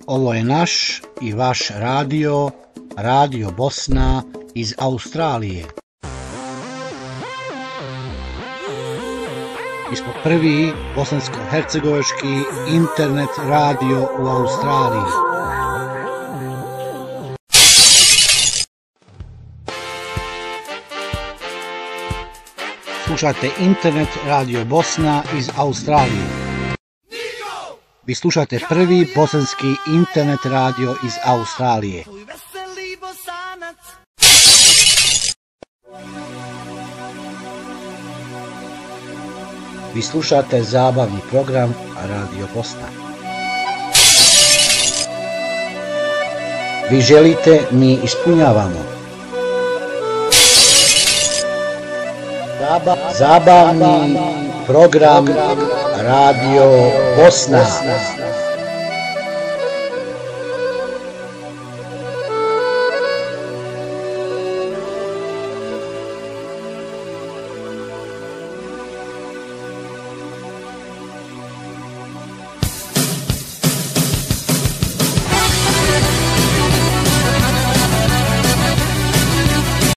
Ovo je naš i vaš radio, Radio Bosna iz Australije. Mi smo prvi bosansko-hercegovački internet radio u Australiji. Slušate internet Radio Bosna iz Australije. Vi slušate prvi bosanski internet radio iz Australije. Vi slušate zabavni program Radio Bosna. Vi želite, mi ispunjavamo. Zabavni program Radio Bosna.